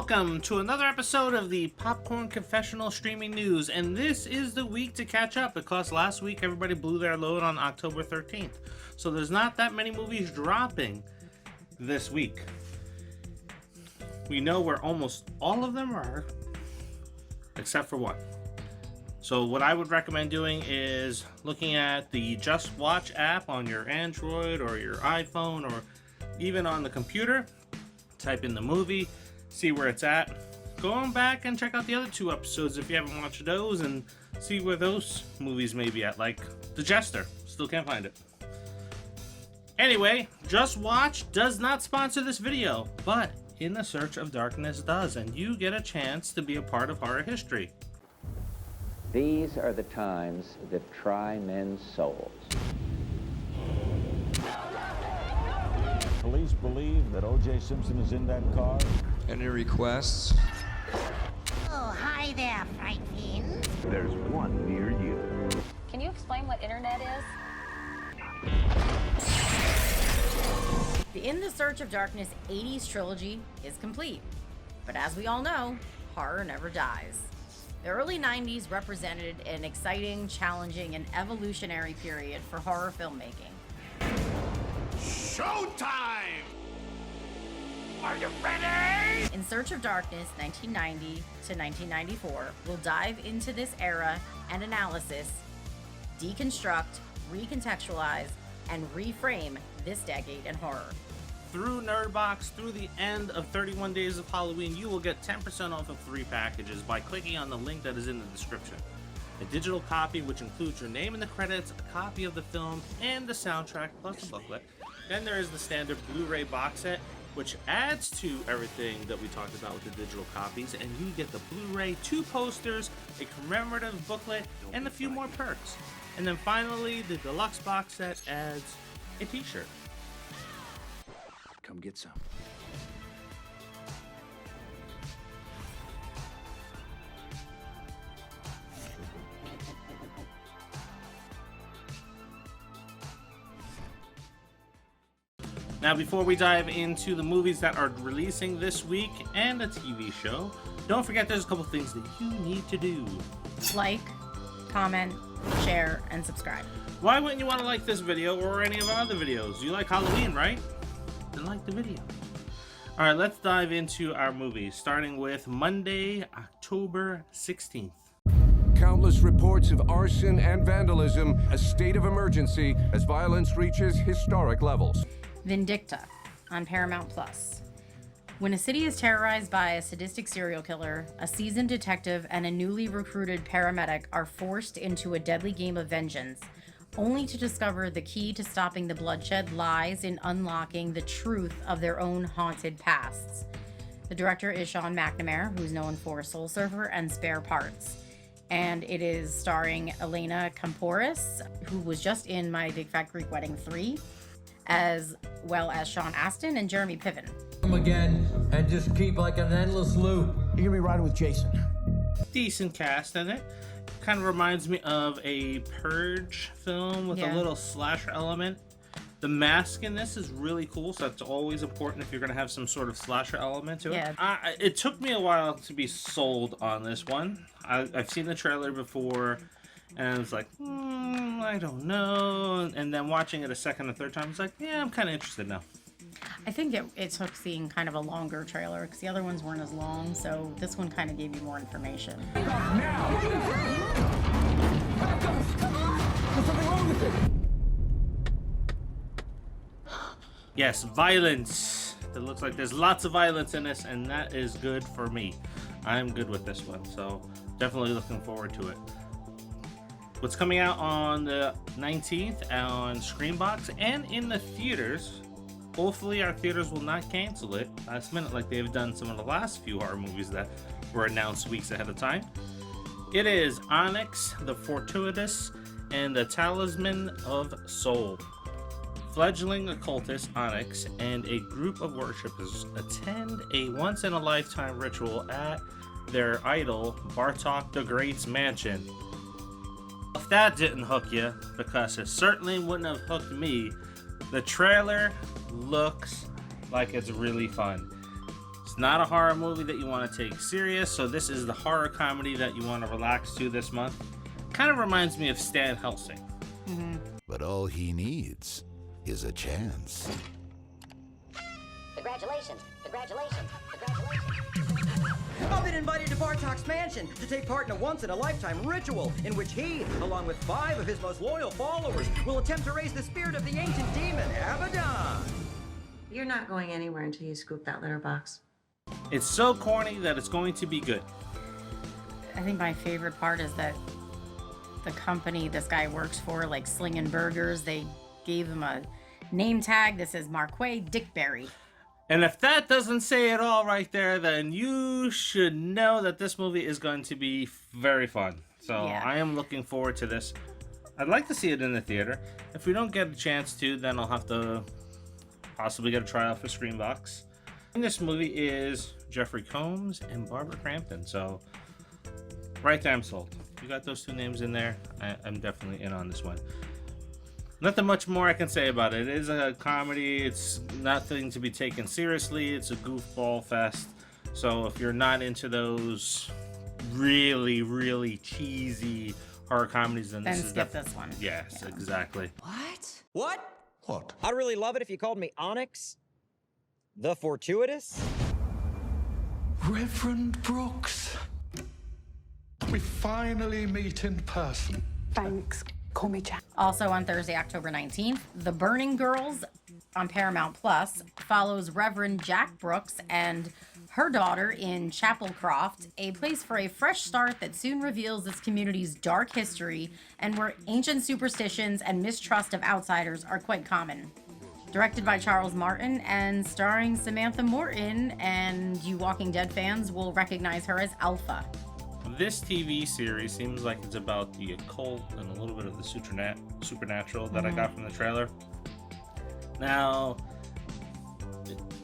Welcome to another episode of the Popcorn Confessional streaming news, and this is the week to catch up because last week everybody blew their load on October 13th, so there's not that many movies dropping this week. We know where almost all of them are, except for one. So what I would recommend doing is looking at the Just Watch app on your Android or your iPhone or even on the computer. Type in the movie, see where it's at. Go back and check out the other two episodes if you haven't watched those and see where those movies may be at, like The Jester. Still can't find it. Anyway, Just Watch does not sponsor this video, but In the Search of Darkness does, and you get a chance to be a part of horror history. These are the times that try men's souls. Police believe that O.J. Simpson is in that car. Any requests? Oh, hi there, Fright Fiends. There's one near you. Can you explain what internet is? The In the Search of Darkness 80s trilogy is complete. But as we all know, horror never dies. The early 90s represented an exciting, challenging, and evolutionary period for horror filmmaking. Showtime! Are you ready? In Search of Darkness 1990 to 1994 will dive into this era and analysis, deconstruct, recontextualize, and reframe this decade in horror. Through Nerdbox, through the end of 31 Days of Halloween, you will get 10% off of 3 packages by clicking on the link that is in the description. A digital copy, which includes your name in the credits, a copy of the film, and the soundtrack, plus a booklet. Then there is the standard Blu-ray box set, which adds to everything that we talked about with the digital copies, and you get the Blu-ray, 2 posters, a commemorative booklet, and a few more perks. And then finally, the deluxe box set adds a t-shirt. Come get some. Now, before we dive into the movies that are releasing this week and a TV show, don't forget there's a couple things that you need to do. Like, comment, share, and subscribe. Why wouldn't you want to like this video or any of our other videos? You like Halloween, right? Then like the video. Alright, let's dive into our movies, starting with Monday, October 16th. Countless reports of arson and vandalism, a state of emergency as violence reaches historic levels. Vindicta on Paramount Plus. When a city is terrorized by a sadistic serial killer, a seasoned detective and a newly recruited paramedic are forced into a deadly game of vengeance, only to discover the key to stopping the bloodshed lies in unlocking the truth of their own haunted pasts. The director is Sean McNamara, who's known for Soul Surfer and Spare Parts. And it is starring Elena Kampouris, who was just in My Big Fat Greek Wedding 3, as well as Sean Astin and Jeremy Piven. Come again and just keep like an endless loop. You're gonna be riding with Jason. Decent cast in it. Kind of reminds me of a Purge film with a little slasher element. The mask in this is really cool, so that's always important if you're going to have some sort of slasher element to it. It took me a while to be sold on this one. I've seen the trailer before, and I was like, I don't know. And then watching it a second and third time, I was like, yeah, I'm kind of interested now. I think it took seeing kind of a longer trailer, because the other ones weren't as long, so this one kind of gave you more information. Now! There's something wrong with it! Yes, violence. It looks like there's lots of violence in this, and that is good for me. I'm good with this one, so definitely looking forward to it. What's coming out on the 19th on Screambox and in the theaters. Hopefully our theaters will not cancel it last minute like they've done some of the last few horror movies that were announced weeks ahead of time. It is Onyx, the Fortuitous, and the Talisman of Soul. Fledgling occultist Onyx and a group of worshippers attend a once-in-a-lifetime ritual at their idol Bartok the Great's mansion. If that didn't hook you, because it certainly wouldn't have hooked me, the trailer looks like it's really fun. It's not a horror movie that you want to take serious, so this is the horror comedy that you want to relax to this month. Kind of reminds me of Stan Helsing. But all he needs is a chance. Congratulations. Congratulations. Congratulations. I've been invited to Bartok's mansion to take part in a once-in-a-lifetime ritual in which he, along with 5 of his most loyal followers, will attempt to raise the spirit of the ancient demon, Abaddon. You're not going anywhere until you scoop that litter box. It's so corny that it's going to be good. I think my favorite part is that the company this guy works for, like Slingin' Burgers, they gave him a name tag that says Marquis Dickberry. And if that doesn't say it all right there, then you should know that this movie is going to be very fun. So Yeah. I am looking forward to this. I'd like to see it in the theater. If we don't get a chance to, then I'll have to possibly get a tryout for Screambox. And this movie is Jeffrey Combs and Barbara Crampton. So right there, I'm sold. You got those 2 names in there, I'm definitely in on this one. Nothing much more I can say about it. It is a comedy. It's nothing to be taken seriously. It's a goofball fest. So if you're not into those really, really cheesy horror comedies, then this is skip this one. Yes, Yeah. exactly. What? What? I'd really love it if you called me Onyx. The Fortuitous. Reverend Brooks. We finally meet in person. Thanks. Call me Jack. Also on Thursday, October 19th, The Burning Girls on Paramount Plus follows Reverend Jack Brooks and her daughter in Chapelcroft, a place for a fresh start that soon reveals this community's dark history and where ancient superstitions and mistrust of outsiders are quite common. Directed by Charles Martin and starring Samantha Morton, and you Walking Dead fans will recognize her as Alpha. This TV series seems like it's about the occult and a little bit of the supernatural that I got from the trailer. Now,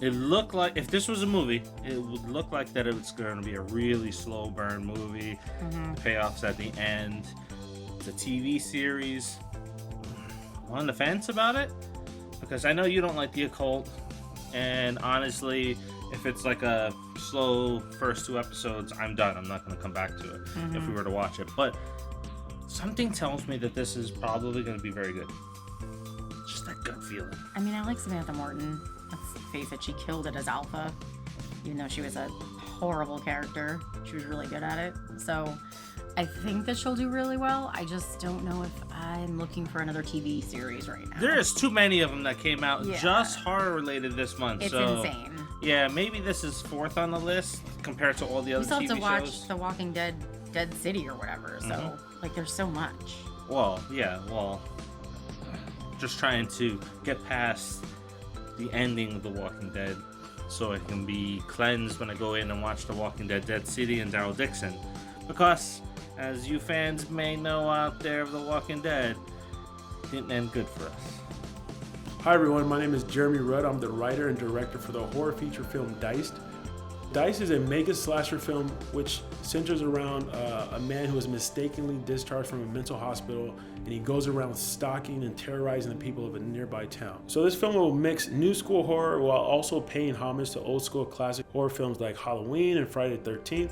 it looked like, if this was a movie, it would look like that it's going to be a really slow burn movie. The payoffs at the end. It's a TV series. I'm on the fence about it because I know you don't like the occult, and honestly, if it's like a slow first 2 episodes, I'm done. I'm not going to come back to it if we were to watch it. But something tells me that this is probably going to be very good. Just that gut feeling. I mean, I like Samantha Morton. Let's face it, she killed it as Alpha. Even though she was a horrible character, she was really good at it. So I think that she'll do really well. I just don't know if I'm looking for another TV series right now. There is too many of them that came out Yeah. just horror related this month. It's so, insane. Yeah, maybe this is 4th on the list compared to all the We other still TV have to watch shows. The Walking Dead, Dead City or whatever. So, like, there's so much. Well, yeah, just trying to get past the ending of The Walking Dead so I can be cleansed when I go in and watch The Walking Dead, Dead City, and Daryl Dixon. Because, as you fans may know out there of The Walking Dead, it didn't end good for us. Hi everyone, my name is Jeremy Rudd. I'm the writer and director for the horror feature film Diced. Diced is a mega slasher film which centers around a man who is mistakenly discharged from a mental hospital, and he goes around stalking and terrorizing the people of a nearby town. So this film will mix new school horror while also paying homage to old school classic horror films like Halloween and Friday the 13th.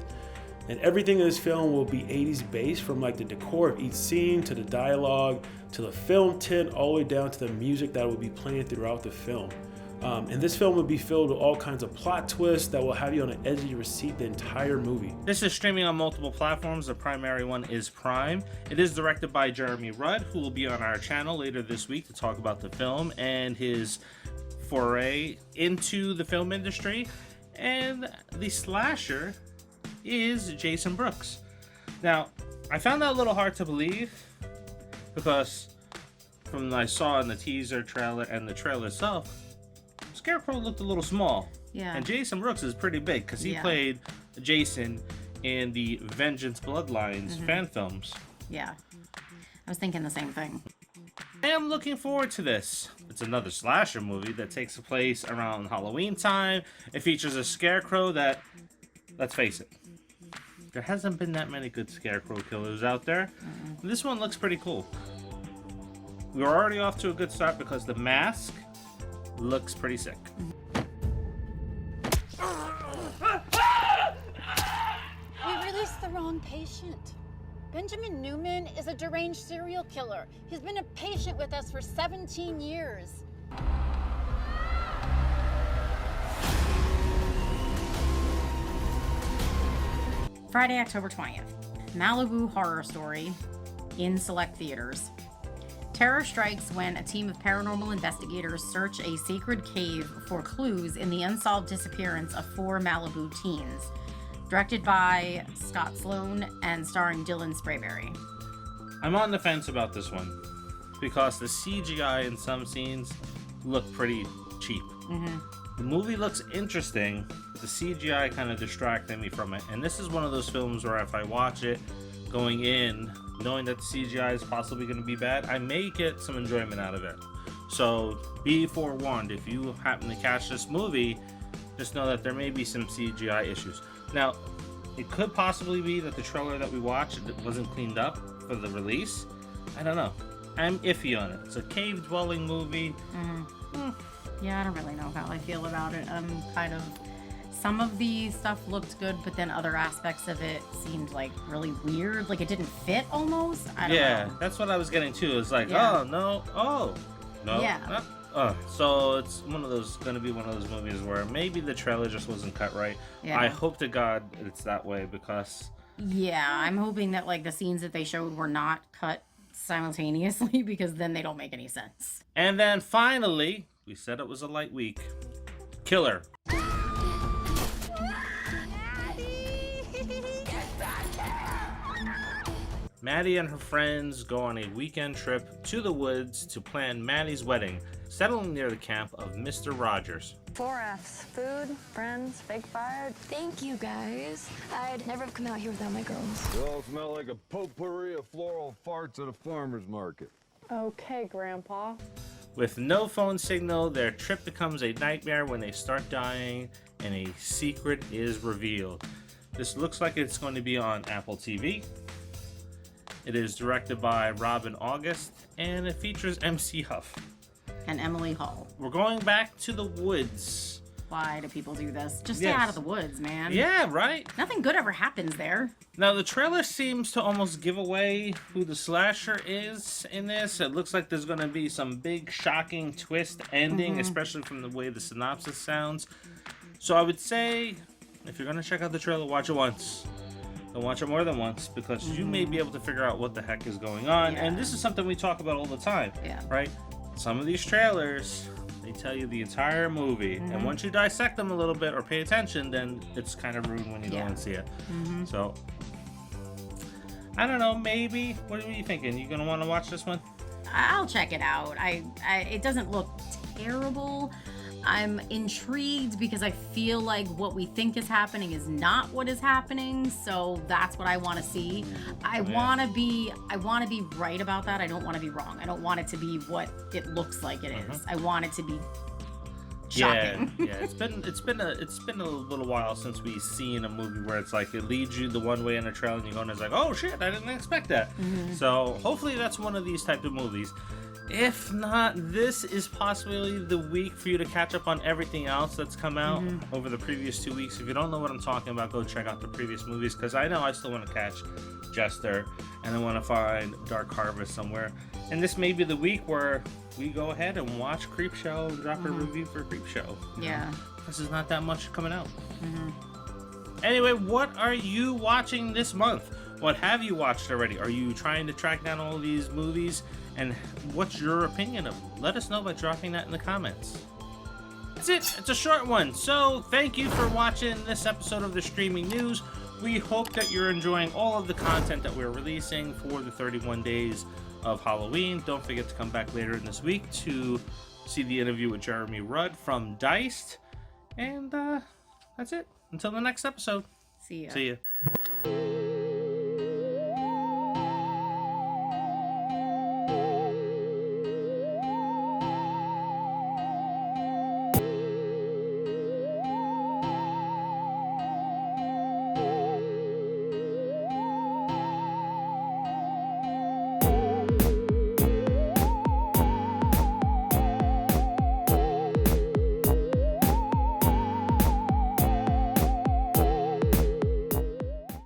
And everything in this film will be 80s based, from like the decor of each scene to the dialogue to the film tint, all the way down to the music that will be playing throughout the film. And this film will be filled with all kinds of plot twists that will have you on the edge of your seat the entire movie. This is streaming on multiple platforms. The primary one is Prime. It is directed by Jeremy Rudd, who will be on our channel later this week to talk about the film and his foray into the film industry. And the slasher is Jason Brooks. Now, I found that a little hard to believe because from what I saw in the teaser trailer and the trailer itself, Scarecrow looked a little small. Yeah. And Jason Brooks is pretty big because he played Jason in the Vengeance Bloodlines fan films. Yeah. I was thinking the same thing. I am looking forward to this. It's another slasher movie that takes place around Halloween time. It features a Scarecrow that, let's face it, there hasn't been that many good Scarecrow killers out there. This one looks pretty cool. We're already off to a good start because the mask looks pretty sick. the wrong patient. Benjamin Newman is a deranged serial killer. He's been a patient with us for 17 years. Friday, October 20th. Malibu horror story in select theaters. Terror strikes when a team of paranormal investigators search a sacred cave for clues in the unsolved disappearance of 4 Malibu teens. Directed by Scott Sloan and starring Dylan Sprayberry. I'm on the fence about this one because the CGI in some scenes look pretty cheap. The movie looks interesting, but the CGI kind of distracted me from it. And this is one of those films where if I watch it going in, knowing that the CGI is possibly going to be bad, I may get some enjoyment out of it. So be forewarned, if you happen to catch this movie, just know that there may be some CGI issues. Now, it could possibly be that the trailer that we watched wasn't cleaned up for the release. I don't know. I'm iffy on it. It's a cave-dwelling movie. Yeah, I don't really know how I feel about it. Some of the stuff looked good, but then other aspects of it seemed like really weird. Like it didn't fit almost. I don't know. That's what I was getting to. It's like, Yeah. oh, no, oh, no. Yeah. So it's gonna be one of those movies where maybe the trailer just wasn't cut right. Yeah. I hope to God it's that way because... Yeah, I'm hoping that like the scenes that they showed were not cut simultaneously because then they don't make any sense. And then finally, we said it was a light week. KillHer. Maddie and her friends go on a weekend trip to the woods to plan Maddie's wedding, settling near the camp of Mr. Rogers. 4 F's. Food, friends, big fire. Thank you, guys. I'd never have come out here without my girls. They all smell like a potpourri of floral farts at a farmer's market. Okay, Grandpa. With no phone signal, their trip becomes a nightmare when they start dying and a secret is revealed. This looks like it's going to be on Apple TV. It is directed by Robin August, and it features MC Huff. And Emily Hall. We're going back to the woods. Why do people do this? Just stay out of the woods, man. Yeah, right? Nothing good ever happens there. Now, the trailer seems to almost give away who the slasher is in this. It looks like there's going to be some big, shocking twist ending, especially from the way the synopsis sounds. So I would say, if you're going to check out the trailer, watch it once. Don't watch it more than once, because you may be able to figure out what the heck is going on. Yeah. And this is something we talk about all the time, right? Some of these trailers, they tell you the entire movie, and once you dissect them a little bit or pay attention, then it's kind of rude when you go and see it. So, I don't know, maybe. What are you thinking? You gonna want to watch this one? I'll check it out. It doesn't look terrible. I'm intrigued because I feel like what we think is happening is not what is happening, so that's what I want to see. I want to be right about that. I don't want to be wrong. I don't want it to be what it looks like it is. I want it to be shocking. Yeah. It's been a little while since we've seen a movie where it's like it leads you the one way in a trailer and you go and it's like, oh shit, I didn't expect that. So hopefully that's one of these type of movies. If not, this is possibly the week for you to catch up on everything else that's come out over the previous 2 weeks. If you don't know what I'm talking about, go check out the previous movies, because I know I still want to catch Jester, and I want to find Dark Harvest somewhere. And this may be the week where we go ahead and watch Creepshow and drop a review for Creepshow. Yeah. This is not that much coming out. Anyway, what are you watching this month? What have you watched already? Are you trying to track down all these movies? And what's your opinion of them? Let us know by dropping that in the comments. That's it. It's a short one. So thank you for watching this episode of the Streaming News. We hope that you're enjoying all of the content that we're releasing for the 31 days of Halloween. Don't forget to come back later in this week to see the interview with Jeremy Rudd from Diced. And that's it. Until the next episode. See ya. See ya.